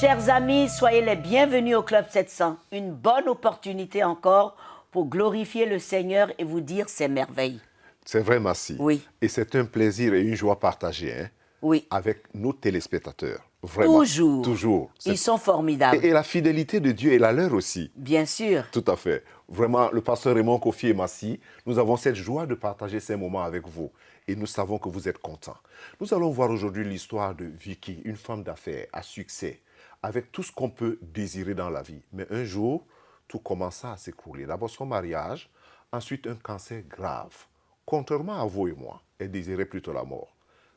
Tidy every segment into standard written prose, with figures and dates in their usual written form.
Chers amis, soyez les bienvenus au Club 700. Une bonne opportunité encore pour glorifier le Seigneur et vous dire ses merveilles. C'est vrai, Massi. Oui. Et c'est un plaisir et une joie partagée Oui. avec nos téléspectateurs. Vraiment. Toujours. Toujours. Ils sont formidables. Et la fidélité de Dieu est la leur aussi. Bien sûr. Tout à fait. Vraiment, le pasteur Raymond Kofi et Massi, nous avons cette joie de partager ces moments avec vous. Et nous savons que vous êtes contents. Nous allons voir aujourd'hui l'histoire de Vicky, une femme d'affaires à succès, avec tout ce qu'on peut désirer dans la vie. Mais un jour, tout commença à s'écrouler. D'abord son mariage, ensuite un cancer grave. Contrairement à vous et moi, elle désirait plutôt la mort.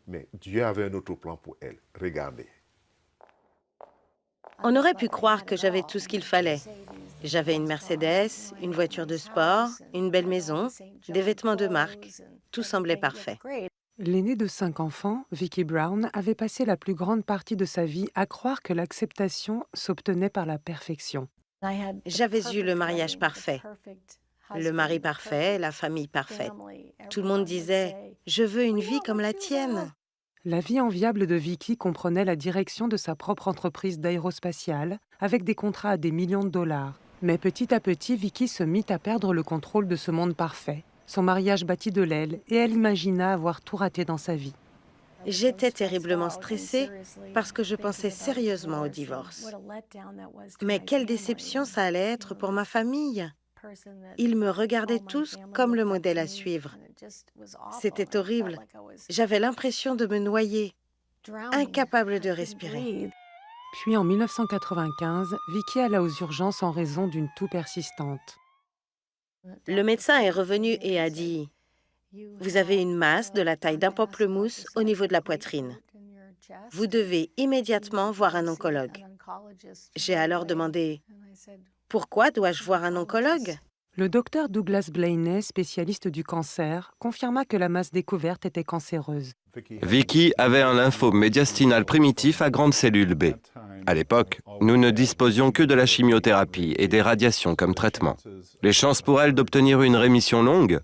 Mais Dieu avait un autre plan pour elle. Regardez. On aurait pu croire que j'avais tout ce qu'il fallait. J'avais une Mercedes, une voiture de sport, une belle maison, des vêtements de marque. Tout semblait parfait. L'aînée de 5 enfants, Vicky Brown, avait passé la plus grande partie de sa vie à croire que l'acceptation s'obtenait par la perfection. J'avais eu le mariage parfait, le mari parfait, la famille parfaite. Tout le monde disait « Je veux une vie comme la tienne ». La vie enviable de Vicky comprenait la direction de sa propre entreprise d'aérospatiale, avec des contrats à des millions de dollars. Mais petit à petit, Vicky se mit à perdre le contrôle de ce monde parfait. Son mariage battit de l'aile et elle imagina avoir tout raté dans sa vie. J'étais terriblement stressée parce que je pensais sérieusement au divorce. Mais quelle déception ça allait être pour ma famille. Ils me regardaient tous comme le modèle à suivre. C'était horrible. J'avais l'impression de me noyer, incapable de respirer. Puis en 1995, Vicky alla aux urgences en raison d'une toux persistante. Le médecin est revenu et a dit « Vous avez une masse de la taille d'un pamplemousse au niveau de la poitrine. Vous devez immédiatement voir un oncologue. » J'ai alors demandé « Pourquoi dois-je voir un oncologue ?» Le docteur Douglas Blaney, spécialiste du cancer, confirma que la masse découverte était cancéreuse. Vicky avait un lymphome médiastinal primitif à grande cellule B. À l'époque, nous ne disposions que de la chimiothérapie et des radiations comme traitement. Les chances pour elle d'obtenir une rémission longue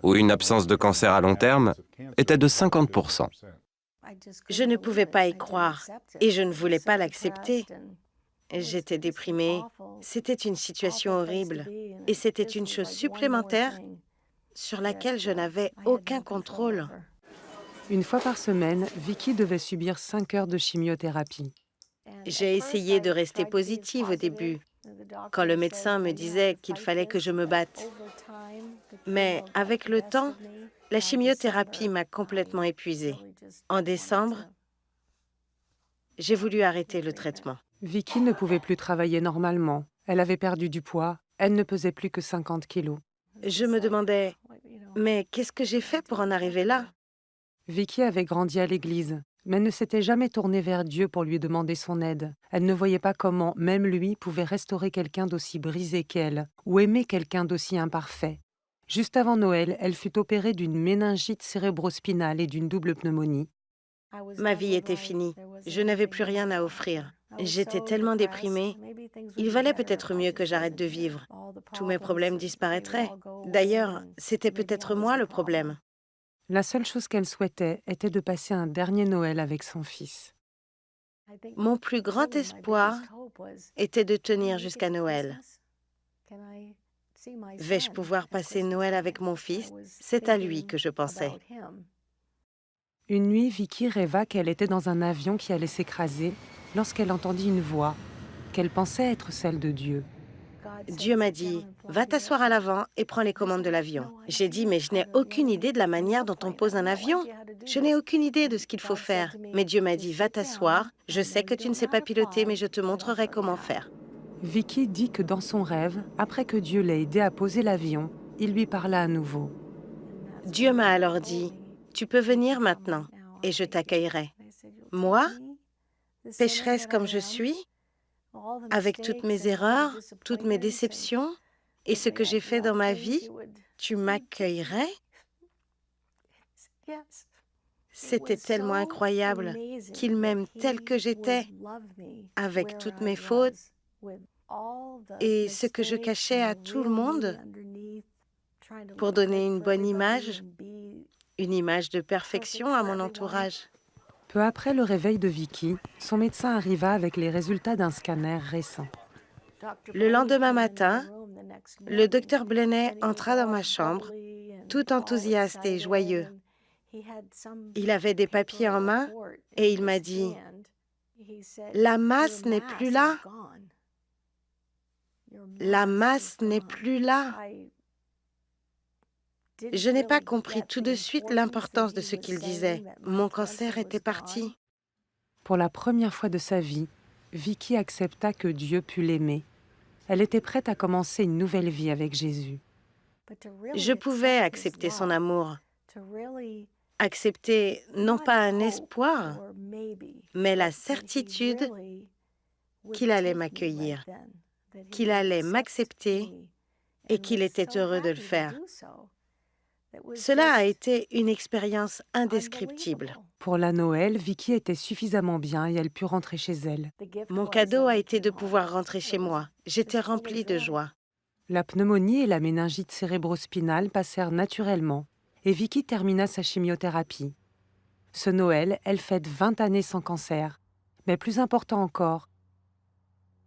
ou une absence de cancer à long terme étaient de 50%. Je ne pouvais pas y croire et je ne voulais pas l'accepter. J'étais déprimée. C'était une situation horrible et c'était une chose supplémentaire sur laquelle je n'avais aucun contrôle. Une fois par semaine, Vicky devait subir 5 heures de chimiothérapie. J'ai essayé de rester positive au début, quand le médecin me disait qu'il fallait que je me batte. Mais avec le temps, la chimiothérapie m'a complètement épuisée. En décembre, j'ai voulu arrêter le traitement. Vicky ne pouvait plus travailler normalement. Elle avait perdu du poids. Elle ne pesait plus que 50 kilos. Je me demandais, mais qu'est-ce que j'ai fait pour en arriver là? Vicky avait grandi à l'église, mais ne s'était jamais tournée vers Dieu pour lui demander son aide. Elle ne voyait pas comment même lui pouvait restaurer quelqu'un d'aussi brisé qu'elle, ou aimer quelqu'un d'aussi imparfait. Juste avant Noël, elle fut opérée d'une méningite cérébrospinale et d'une double pneumonie. Ma vie était finie. Je n'avais plus rien à offrir. J'étais tellement déprimée. Il valait peut-être mieux que j'arrête de vivre. Tous mes problèmes disparaîtraient. D'ailleurs, c'était peut-être moi le problème. La seule chose qu'elle souhaitait était de passer un dernier Noël avec son fils. Mon plus grand espoir était de tenir jusqu'à Noël. Vais-je pouvoir passer Noël avec mon fils? C'est à lui que je pensais. Une nuit, Vicky rêva qu'elle était dans un avion qui allait s'écraser lorsqu'elle entendit une voix qu'elle pensait être celle de Dieu. Dieu m'a dit, va t'asseoir à l'avant et prends les commandes de l'avion. J'ai dit, mais je n'ai aucune idée de la manière dont on pose un avion. Je n'ai aucune idée de ce qu'il faut faire. Mais Dieu m'a dit, va t'asseoir. Je sais que tu ne sais pas piloter, mais je te montrerai comment faire. Vicky dit que dans son rêve, après que Dieu l'ait aidé à poser l'avion, il lui parla à nouveau. Dieu m'a alors dit, tu peux venir maintenant et je t'accueillerai. Moi, pécheresse comme je suis, avec toutes mes erreurs, toutes mes déceptions et ce que j'ai fait dans ma vie, tu m'accueillerais? C'était tellement incroyable qu'il m'aime tel que j'étais, avec toutes mes fautes et ce que je cachais à tout le monde pour donner une bonne image, une image de perfection à mon entourage. Peu après le réveil de Vicky, son médecin arriva avec les résultats d'un scanner récent. Le lendemain matin, le docteur Blenay entra dans ma chambre, tout enthousiaste et joyeux. Il avait des papiers en main et il m'a dit « La masse n'est plus là. La masse n'est plus là. » Je n'ai pas compris tout de suite l'importance de ce qu'il disait. Mon cancer était parti. Pour la première fois de sa vie, Vicky accepta que Dieu pût l'aimer. Elle était prête à commencer une nouvelle vie avec Jésus. Je pouvais accepter son amour, accepter non pas un espoir, mais la certitude qu'il allait m'accueillir, qu'il allait m'accepter et qu'il était heureux de le faire. Cela a été une expérience indescriptible. Pour la Noël, Vicky était suffisamment bien et elle put rentrer chez elle. Mon cadeau a été de pouvoir rentrer chez moi. J'étais remplie de joie. La pneumonie et la méningite cérébrospinale passèrent naturellement et Vicky termina sa chimiothérapie. Ce Noël, elle fête 20 années sans cancer. Mais plus important encore,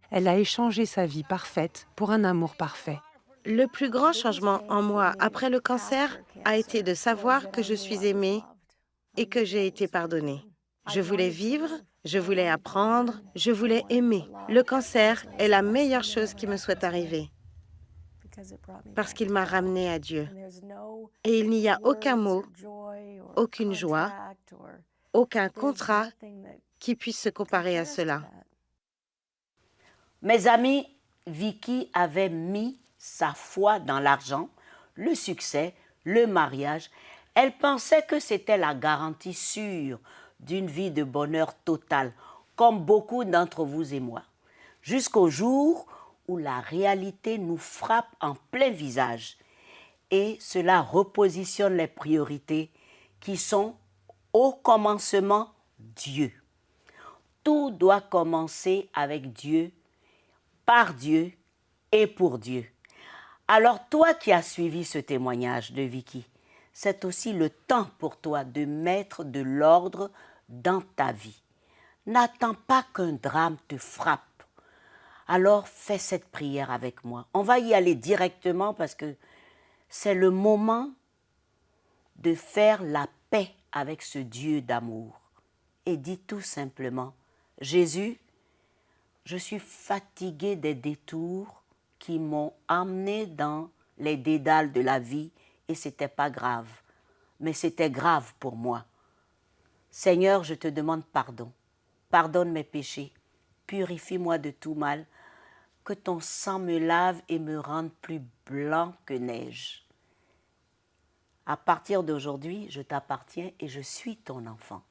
elle a échangé sa vie parfaite pour un amour parfait. Le plus grand changement en moi après le cancer a été de savoir que je suis aimée et que j'ai été pardonnée. Je voulais vivre, je voulais apprendre, je voulais aimer. Le cancer est la meilleure chose qui me soit arrivée parce qu'il m'a ramenée à Dieu. Et il n'y a aucun mot, aucune joie, aucun contrat qui puisse se comparer à cela. Mes amis, Vicky avait mis sa foi dans l'argent, le succès, le mariage. Elle pensait que c'était la garantie sûre d'une vie de bonheur total, comme beaucoup d'entre vous et moi. Jusqu'au jour où la réalité nous frappe en plein visage et cela repositionne les priorités qui sont au commencement Dieu. Tout doit commencer avec Dieu, par Dieu et pour Dieu. Alors toi qui as suivi ce témoignage de Vicky, c'est aussi le temps pour toi de mettre de l'ordre dans ta vie. N'attends pas qu'un drame te frappe. Alors fais cette prière avec moi. On va y aller directement parce que c'est le moment de faire la paix avec ce Dieu d'amour. Et dis tout simplement, Jésus, je suis fatigué des détours qui m'ont amené dans les dédales de la vie et ce n'était pas grave. Mais c'était grave pour moi. Seigneur, je te demande pardon. Pardonne mes péchés. Purifie-moi de tout mal. Que ton sang me lave et me rende plus blanc que neige. À partir d'aujourd'hui, je t'appartiens et je suis ton enfant.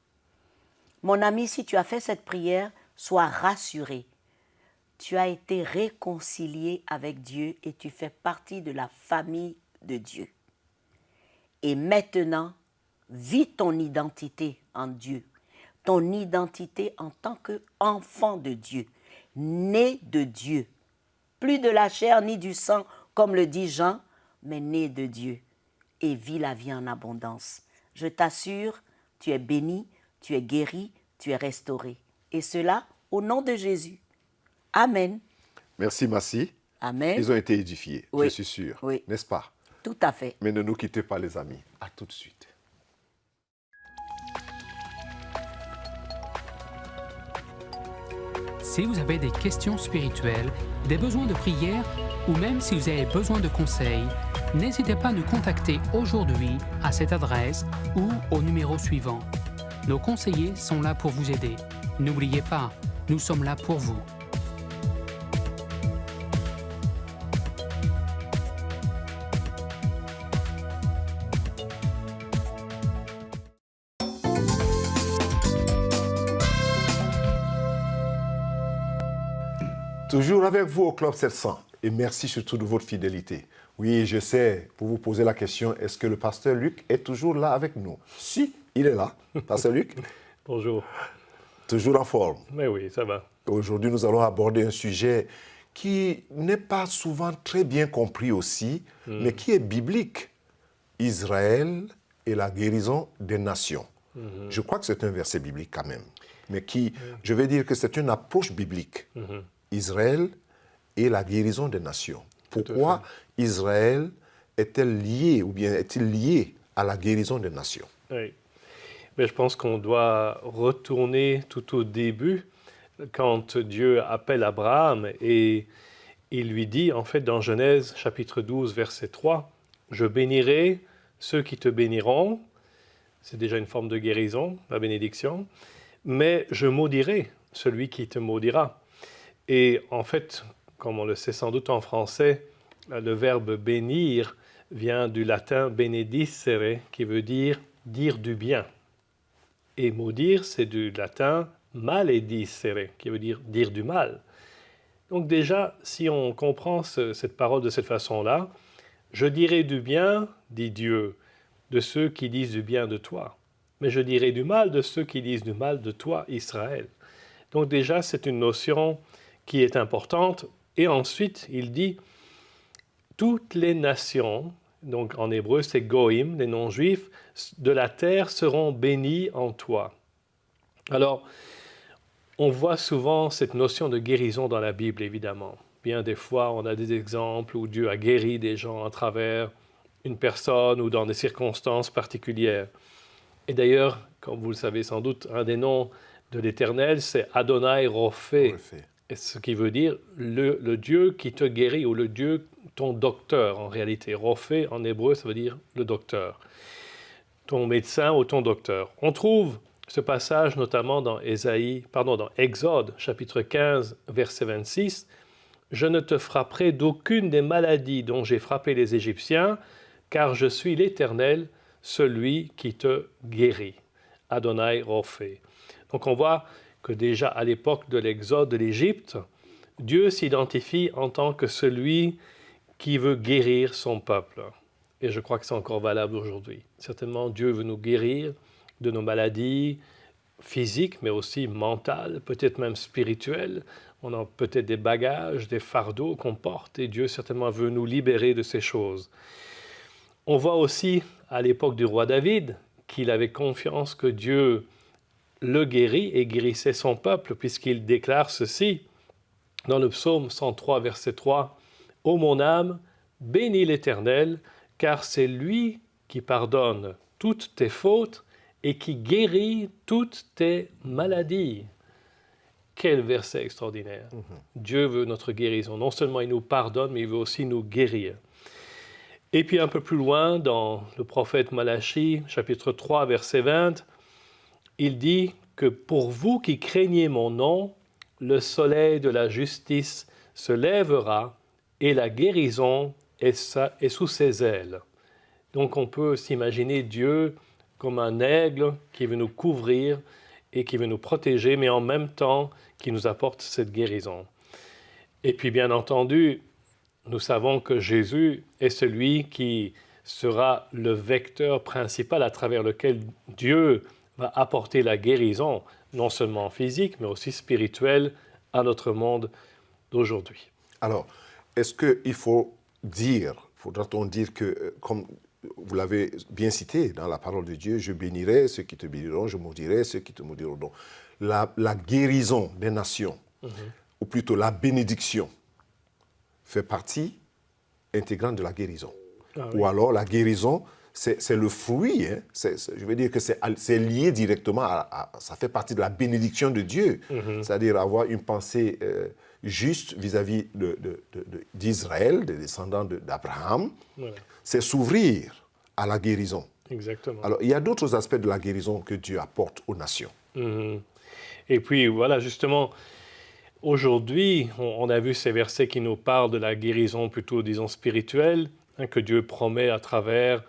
Mon ami, si tu as fait cette prière, sois rassuré. Tu as été réconcilié avec Dieu et tu fais partie de la famille de Dieu. Et maintenant, vis ton identité en Dieu, ton identité en tant qu'enfant de Dieu, né de Dieu. Plus de la chair ni du sang, comme le dit Jean, mais né de Dieu. Et vis la vie en abondance. Je t'assure, tu es béni, tu es guéri, tu es restauré. Et cela au nom de Jésus. Amen. Merci, Massi. Amen. Ils ont été édifiés, Oui. je suis sûr. Oui. N'est-ce pas? Tout à fait. Mais ne nous quittez pas, les amis. À tout de suite. Si vous avez des questions spirituelles, des besoins de prière ou même si vous avez besoin de conseils, n'hésitez pas à nous contacter aujourd'hui à cette adresse ou au numéro suivant. Nos conseillers sont là pour vous aider. N'oubliez pas, nous sommes là pour vous. Toujours avec vous au Club 700 et merci surtout de votre fidélité. Oui, je sais, pour vous poser la question, est-ce que le pasteur Luc est toujours là avec nous? Si, il est là. Pasteur Luc? Bonjour. Toujours en forme. Mais oui, ça va. Aujourd'hui, nous allons aborder un sujet qui n'est pas souvent très bien compris aussi, mais qui est biblique. Israël et la guérison des nations. Je crois que c'est un verset biblique quand même, mais qui, je vais dire que c'est une approche biblique. Israël et la guérison des nations. Pourquoi Israël est-elle liée, ou bien est-il lié à la guérison des nations? Oui. Mais je pense qu'on doit retourner tout au début, quand Dieu appelle Abraham et il lui dit, en fait, dans Genèse chapitre 12, verset 3, « Je bénirai ceux qui te béniront », c'est déjà une forme de guérison, la bénédiction, « mais je maudirai celui qui te maudira ». Et en fait, comme on le sait sans doute en français, le verbe « bénir » vient du latin « benedicere » qui veut dire « dire du bien ». Et maudire, c'est du latin « maledicere » qui veut dire « dire du mal ». Donc déjà, si on comprend cette parole de cette façon-là, « Je dirai du bien, dit Dieu, de ceux qui disent du bien de toi, mais je dirai du mal de ceux qui disent du mal de toi, Israël. » Donc déjà, c'est une notion qui est importante. Et ensuite, il dit « Toutes les nations », donc en hébreu c'est « goïm », les non-juifs, de la terre seront bénis en toi. Alors, on voit souvent cette notion de guérison dans la Bible, évidemment. Bien des fois, on a des exemples où Dieu a guéri des gens à travers une personne ou dans des circonstances particulières. Et d'ailleurs, comme vous le savez sans doute, un des noms de l'Éternel, c'est Adonai Rophé, ce qui veut dire le Dieu qui te guérit, ou le Dieu, ton docteur en réalité. Rophé, en hébreu, ça veut dire le docteur. Ton médecin ou ton docteur. On trouve ce passage notamment dans Exode, chapitre 15, verset 26. « Je ne te frapperai d'aucune des maladies dont j'ai frappé les Égyptiens, car je suis l'Éternel, celui qui te guérit. » Adonai Rophé. Donc on voit que déjà à l'époque de l'Exode de l'Égypte, Dieu s'identifie en tant que celui qui veut guérir son peuple. Et je crois que c'est encore valable aujourd'hui. Certainement, Dieu veut nous guérir de nos maladies physiques, mais aussi mentales, peut-être même spirituelles. On a peut-être des bagages, des fardeaux qu'on porte, et Dieu certainement veut nous libérer de ces choses. On voit aussi, à l'époque du roi David, qu'il avait confiance que Dieu le guérit et guérissait son peuple, puisqu'il déclare ceci dans le psaume 103, verset 3, « Ô mon âme, bénis l'Éternel, car c'est lui qui pardonne toutes tes fautes et qui guérit toutes tes maladies. » Quel verset extraordinaire. Dieu veut notre guérison. Non seulement il nous pardonne, mais il veut aussi nous guérir. Et puis un peu plus loin, dans le prophète Malachie, chapitre 3, verset 20, il dit que pour vous qui craignez mon nom, le soleil de la justice se lèvera et la guérison est sous ses ailes. Donc on peut s'imaginer Dieu comme un aigle qui veut nous couvrir et qui veut nous protéger, mais en même temps qui nous apporte cette guérison. Et puis bien entendu, nous savons que Jésus est celui qui sera le vecteur principal à travers lequel Dieu va apporter la guérison, non seulement physique, mais aussi spirituelle, à notre monde d'aujourd'hui. Alors, est-ce qu'il faudra-t-on dire que, comme vous l'avez bien cité dans la parole de Dieu, je bénirai ceux qui te béniront, je maudirai ceux qui te maudiront. Donc, la guérison des nations, ou plutôt la bénédiction, fait partie intégrante de la guérison. Ou alors la guérison, c'est le fruit, hein, je veux dire que c'est lié directement ça fait partie de la bénédiction de Dieu, c'est-à-dire avoir une pensée juste vis-à-vis d'Israël, des descendants d'Abraham, c'est s'ouvrir à la guérison. Exactement. Alors, il y a d'autres aspects de la guérison que Dieu apporte aux nations. Et puis, voilà, justement, aujourd'hui, on a vu ces versets qui nous parlent de la guérison plutôt, disons, spirituelle, hein, que Dieu promet à travers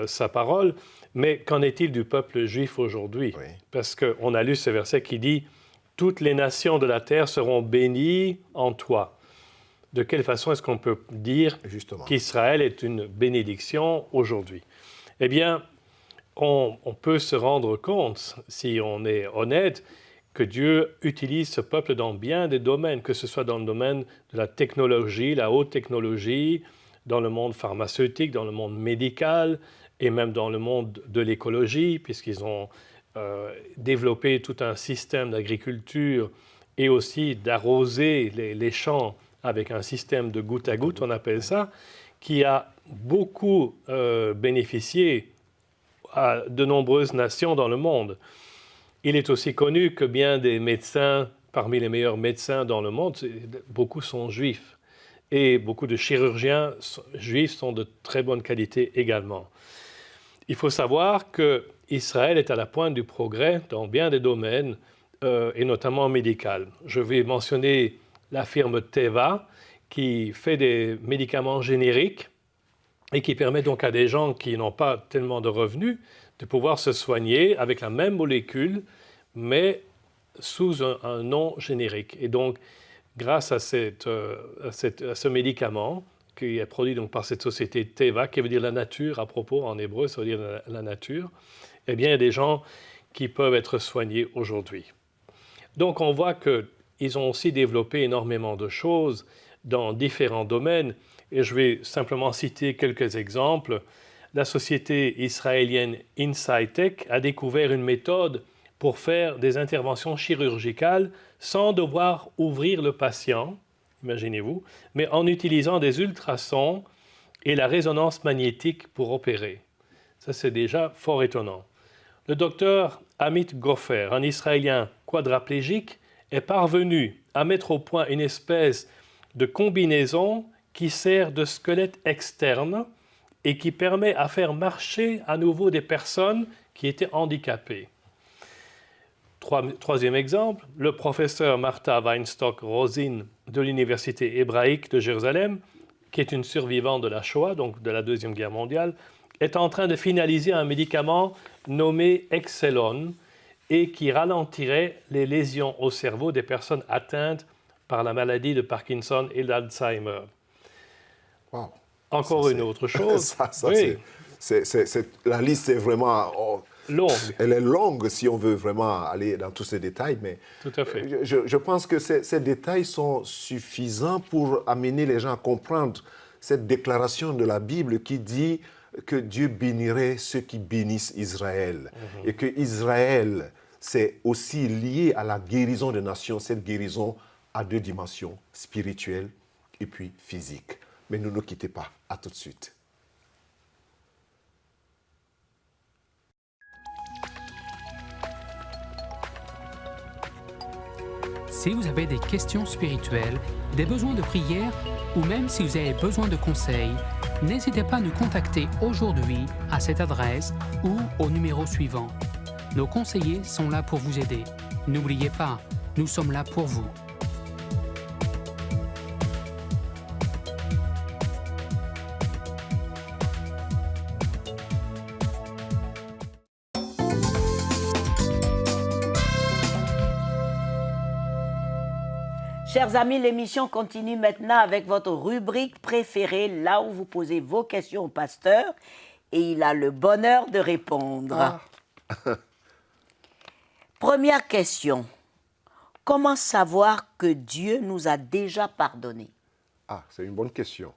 sa parole. Mais qu'en est-il du peuple juif aujourd'hui? Parce qu'on a lu ce verset qui dit « Toutes les nations de la terre seront bénies en toi ». De quelle façon est-ce qu'on peut dire qu'Israël est une bénédiction aujourd'hui? Eh bien, on peut se rendre compte, si on est honnête, que Dieu utilise ce peuple dans bien des domaines, que ce soit dans le domaine de la technologie, la haute technologie, dans le monde pharmaceutique, dans le monde médical, et même dans le monde de l'écologie, puisqu'ils ont développé tout un système d'agriculture et aussi d'arroser les champs avec un système de goutte à goutte, on appelle ça, qui a beaucoup bénéficié à de nombreuses nations dans le monde. Il est aussi connu que bien des médecins, parmi les meilleurs médecins dans le monde, beaucoup sont juifs. Et beaucoup de chirurgiens juifs sont de très bonne qualité également. Il faut savoir qu'Israël est à la pointe du progrès dans bien des domaines, et notamment médical. Je vais mentionner la firme Teva, qui fait des médicaments génériques et qui permet donc à des gens qui n'ont pas tellement de revenus de pouvoir se soigner avec la même molécule, mais sous un nom générique. Et donc, grâce à ce médicament qui est produit donc par cette société Teva, qui veut dire la nature à propos, en hébreu, ça veut dire la nature, eh bien, il y a des gens qui peuvent être soignés aujourd'hui. Donc, on voit qu'ils ont aussi développé énormément de choses dans différents domaines, et je vais simplement citer quelques exemples. La société israélienne Insightec a découvert une méthode pour faire des interventions chirurgicales sans devoir ouvrir le patient, imaginez-vous, mais en utilisant des ultrasons et la résonance magnétique pour opérer. Ça, c'est déjà fort étonnant. Le docteur Amit Gofer, un Israélien quadraplégique, est parvenu à mettre au point une espèce de combinaison qui sert de squelette externe et qui permet à faire marcher à nouveau des personnes qui étaient handicapées. Troisième exemple, le professeur Martha Weinstock-Rosin de l'Université hébraïque de Jérusalem, qui est une survivante de la Shoah, donc de la Deuxième Guerre mondiale, est en train de finaliser un médicament nommé Excelon et qui ralentirait les lésions au cerveau des personnes atteintes par la maladie de Parkinson et d'Alzheimer. Wow. Encore Ça, une autre chose. Oui. La liste est vraiment longue. Elle est longue si on veut vraiment aller dans tous ces détails, mais tout à fait. Je pense que ces détails sont suffisants pour amener les gens à comprendre cette déclaration de la Bible qui dit que Dieu bénirait ceux qui bénissent Israël. Et que Israël, c'est aussi lié à la guérison des nations. Cette guérison a deux dimensions, spirituelle et puis physique. Mais ne nous quittez pas. À tout de suite. Si vous avez des questions spirituelles, des besoins de prière ou même si vous avez besoin de conseils, n'hésitez pas à nous contacter aujourd'hui à cette adresse ou au numéro suivant. Nos conseillers sont là pour vous aider. N'oubliez pas, nous sommes là pour vous. Chers amis, l'émission continue maintenant avec votre rubrique préférée, là où vous posez vos questions au pasteur et il a le bonheur de répondre. Première question. Comment savoir que Dieu nous a déjà pardonné? C'est une bonne question.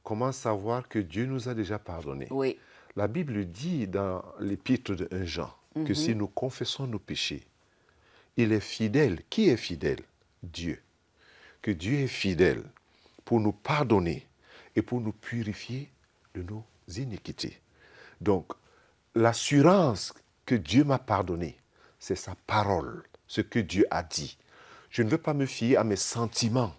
Comment savoir que Dieu nous a déjà pardonné? Oui. La Bible dit dans l'épître de 1 Jean que si nous confessons nos péchés, il est fidèle. Qui est fidèle? Dieu. Que Dieu est fidèle pour nous pardonner et pour nous purifier de nos iniquités. Donc, l'assurance que Dieu m'a pardonné, c'est sa parole, ce que Dieu a dit. Je ne veux pas me fier à mes sentiments.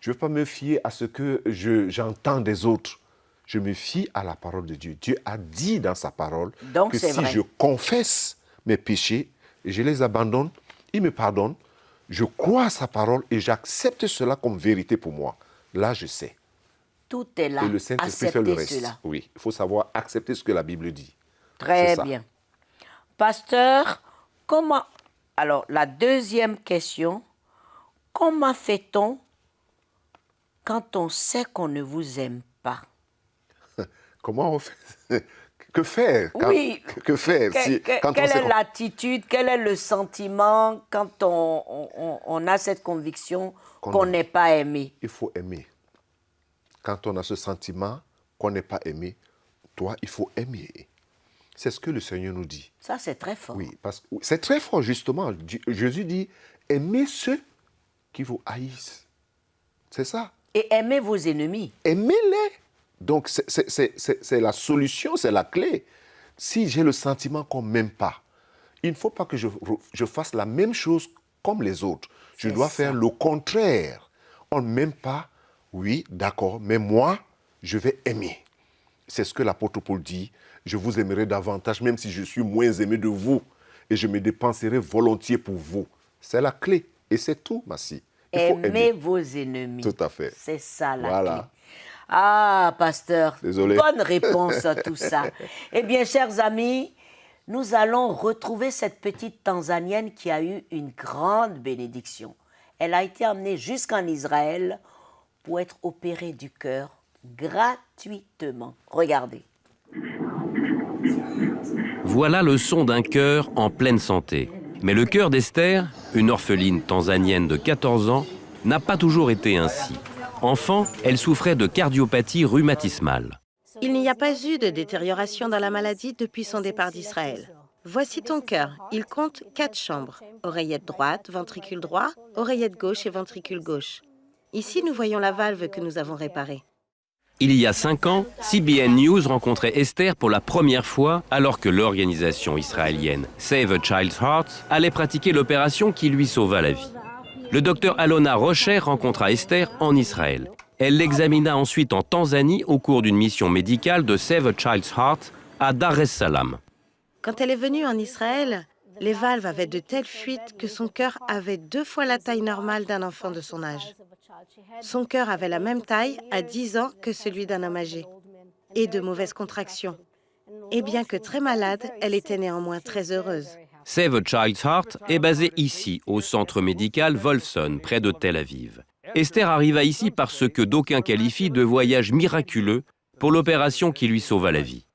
Je ne veux pas me fier à ce que j'entends des autres. Je me fie à la parole de Dieu. Dieu a dit dans sa parole donc, que si je confesse mes péchés et je les abandonne, il me pardonne. Je crois à sa parole et j'accepte cela comme vérité pour moi. Là, je sais. Tout est là. Et le Saint-Esprit fait le reste. Cela. Oui, il faut savoir accepter ce que la Bible dit. Très bien. Pasteur, comment... Alors, la deuxième question. Comment fait-on quand on sait qu'on ne vous aime pas? Comment on fait? Que faire? Oui. Que faire? Quelle est l'attitude, quel est le sentiment quand on a cette conviction qu'on n'est pas aimé? Il faut aimer. Quand on a ce sentiment qu'on n'est pas aimé, toi, il faut aimer. C'est ce que le Seigneur nous dit. Ça, c'est très fort. Oui, parce que c'est très fort, justement. Jésus dit, aimez ceux qui vous haïssent. C'est ça. Et aimez vos ennemis. Aimez-les. Donc, c'est la solution, c'est la clé. Si j'ai le sentiment qu'on ne m'aime pas, il ne faut pas que je fasse la même chose comme les autres. Je dois faire le contraire. On ne m'aime pas, oui, d'accord, mais moi, je vais aimer. C'est ce que l'apôtre Paul dit. Je vous aimerai davantage, même si je suis moins aimé de vous. Et je me dépenserai volontiers pour vous. C'est la clé. Et c'est tout, Massi. Aimez vos ennemis. Tout à fait. C'est ça la Voilà. clé. Ah, pasteur, Désolé. bonne réponse à tout ça. Eh bien, chers amis, nous allons retrouver cette petite Tanzanienne qui a eu une grande bénédiction. Elle a été emmenée jusqu'en Israël pour être opérée du cœur gratuitement. Regardez. Voilà le son d'un cœur en pleine santé. Mais le cœur d'Esther, une orpheline tanzanienne de 14 ans, n'a pas toujours été ainsi. Enfant, elle souffrait de cardiopathie rhumatismale. Il n'y a pas eu de détérioration dans la maladie depuis son départ d'Israël. Voici ton cœur. Il compte 4 chambres. Oreillette droite, ventricule droit, oreillette gauche et ventricule gauche. Ici, nous voyons la valve que nous avons réparée. Il y a 5 ans, CBN News rencontrait Esther pour la première fois alors que l'organisation israélienne Save a Child's Heart allait pratiquer l'opération qui lui sauva la vie. Le docteur Alona Rocher rencontra Esther en Israël. Elle l'examina ensuite en Tanzanie au cours d'une mission médicale de Save a Child's Heart à Dar es Salaam. Quand elle est venue en Israël, les valves avaient de telles fuites que son cœur avait 2 fois la taille normale d'un enfant de son âge. Son cœur avait la même taille à 10 ans que celui d'un homme âgé, et de mauvaises contractions. Et bien que très malade, elle était néanmoins très heureuse. Save a Child's Heart est basé ici, au centre médical Wolfson, près de Tel Aviv. Esther arriva ici par ce que d'aucuns qualifient de voyage miraculeux pour l'opération qui lui sauva la vie.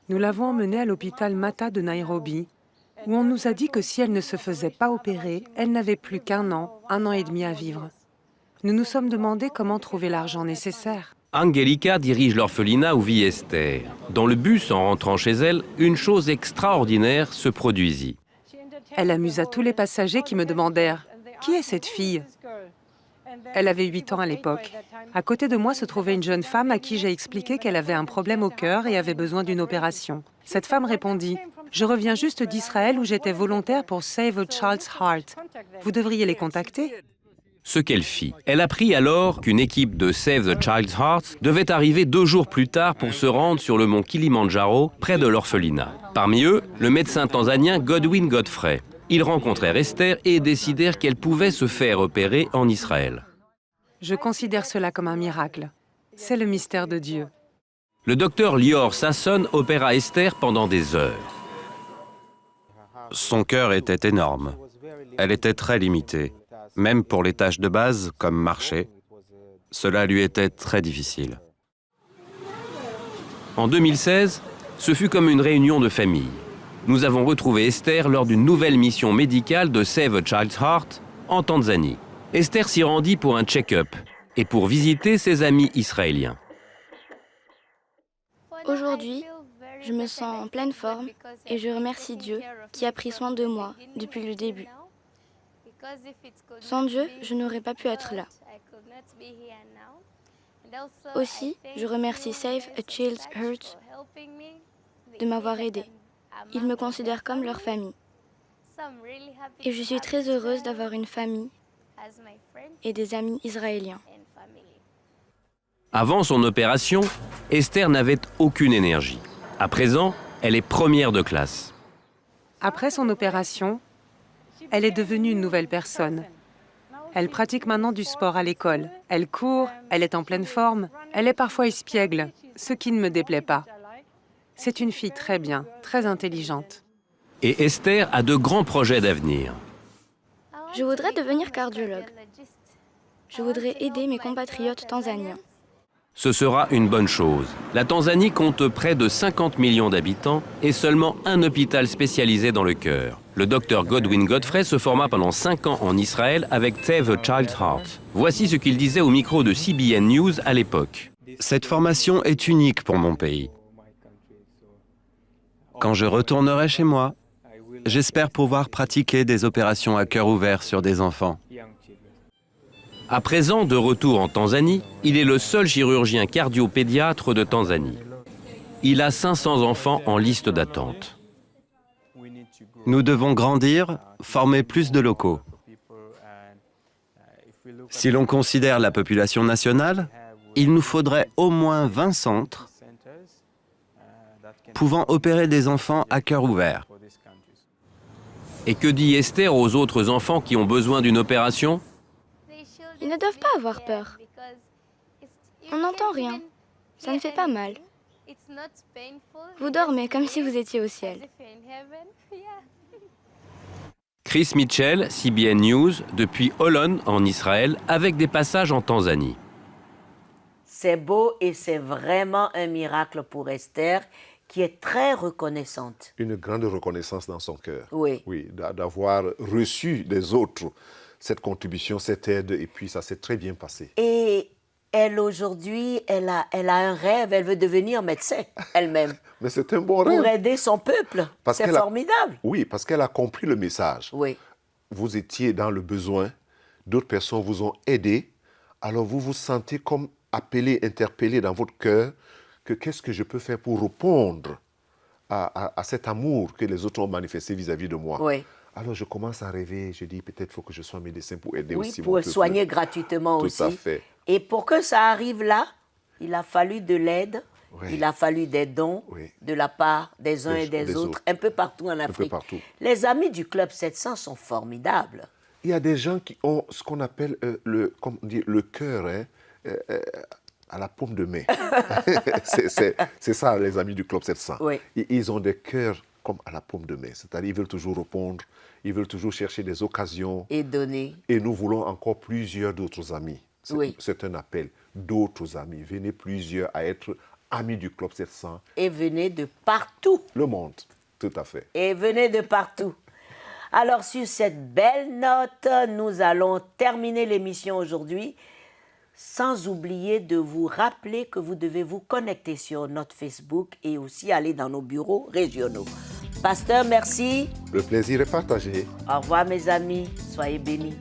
Nous l'avons emmenée à l'hôpital Mata de Nairobi, où on nous a dit que si elle ne se faisait pas opérer, elle n'avait plus qu'1 an, 1 an et demi à vivre. Nous nous sommes demandé comment trouver l'argent nécessaire. Angelica dirige l'orphelinat où vit Esther. Dans le bus, en rentrant chez elle, une chose extraordinaire se produisit. Elle amusa tous les passagers qui me demandèrent « Qui est cette fille ?» Elle avait 8 ans à l'époque. À côté de moi se trouvait une jeune femme à qui j'ai expliqué qu'elle avait un problème au cœur et avait besoin d'une opération. Cette femme répondit « Je reviens juste d'Israël où j'étais volontaire pour Save a Child's Heart. Vous devriez les contacter ?» Ce qu'elle fit. Elle apprit alors qu'une équipe de Save the Child's Heart devait arriver 2 jours plus tard pour se rendre sur le mont Kilimandjaro, près de l'orphelinat. Parmi eux, le médecin tanzanien Godwin Godfrey. Ils rencontrèrent Esther et décidèrent qu'elle pouvait se faire opérer en Israël. Je considère cela comme un miracle. C'est le mystère de Dieu. Le docteur Lior Sasson opéra Esther pendant des heures. Son cœur était énorme. Elle était très limitée. Même pour les tâches de base, comme marcher, cela lui était très difficile. En 2016, ce fut comme une réunion de famille. Nous avons retrouvé Esther lors d'une nouvelle mission médicale de Save a Child's Heart en Tanzanie. Esther s'y rendit pour un check-up et pour visiter ses amis israéliens. Aujourd'hui, je me sens en pleine forme et je remercie Dieu qui a pris soin de moi depuis le début. Sans Dieu, je n'aurais pas pu être là. Aussi, je remercie Save a Child's Heart de m'avoir aidé. Ils me considèrent comme leur famille. Et je suis très heureuse d'avoir une famille et des amis israéliens. Avant son opération, Esther n'avait aucune énergie. À présent, elle est première de classe. Après son opération, elle est devenue une nouvelle personne. Elle pratique maintenant du sport à l'école. Elle court, elle est en pleine forme. Elle est parfois espiègle, ce qui ne me déplaît pas. C'est une fille très bien, très intelligente. Et Esther a de grands projets d'avenir. Je voudrais devenir cardiologue. Je voudrais aider mes compatriotes tanzaniens. Ce sera une bonne chose. La Tanzanie compte près de 50 millions d'habitants et seulement un hôpital spécialisé dans le cœur. Le docteur Godwin Godfrey se forma pendant 5 ans en Israël avec Save a Child's Heart. Voici ce qu'il disait au micro de CBN News à l'époque. Cette formation est unique pour mon pays. Quand je retournerai chez moi, j'espère pouvoir pratiquer des opérations à cœur ouvert sur des enfants. À présent, de retour en Tanzanie, il est le seul chirurgien cardiopédiatre de Tanzanie. Il a 500 enfants en liste d'attente. Nous devons grandir, former plus de locaux. Si l'on considère la population nationale, il nous faudrait au moins 20 centres pouvant opérer des enfants à cœur ouvert. Et que dit Esther aux autres enfants qui ont besoin d'une opération? Ils ne doivent pas avoir peur. On n'entend rien. Ça ne fait pas mal. Vous dormez comme si vous étiez au ciel. Chris Mitchell, CBN News, depuis Holon en Israël, avec des passages en Tanzanie. C'est beau et c'est vraiment un miracle pour Esther qui est très reconnaissante. Une grande reconnaissance dans son cœur. Oui. Oui, d'avoir reçu des autres cette contribution, cette aide, et puis ça s'est très bien passé. Et elle, aujourd'hui, elle a un rêve, elle veut devenir médecin elle-même. Mais c'est un bon rêve. Pour aider son peuple. C'est formidable. Oui, parce qu'elle a compris le message. Oui. Vous étiez dans le besoin, d'autres personnes vous ont aidé, alors vous vous sentez comme appelé, interpellé dans votre cœur, que qu'est-ce que je peux faire pour répondre à cet amour que les autres ont manifesté vis-à-vis de moi. Oui. Alors je commence à rêver, je dis peut-être faut que je sois médecin pour aider aussi pour mon peuple. soigner gratuitement aussi. Tout à fait. Et pour que ça arrive là, il a fallu de l'aide, Oui. il a fallu des dons Oui. de la part des uns et des autres, un peu partout en Afrique. partout. Les amis du Club 700 sont formidables. Il y a des gens qui ont ce qu'on appelle comme on dit, le cœur à la paume de main. c'est ça, les amis du Club 700. Oui. Ils ont des cœurs comme à la paume de main. C'est-à-dire ils veulent toujours répondre, ils veulent toujours chercher des occasions. Et donner. Et nous voulons encore plusieurs d'autres amis. Oui. C'est un appel. D'autres amis. Venez plusieurs à être amis du Club 700. Et venez de partout. Le monde, tout à fait. Et venez de partout. Alors, sur cette belle note, nous allons terminer l'émission aujourd'hui, sans oublier de vous rappeler que vous devez vous connecter sur notre Facebook et aussi aller dans nos bureaux régionaux. Pasteur, merci. Le plaisir est partagé. Au revoir, mes amis. Soyez bénis.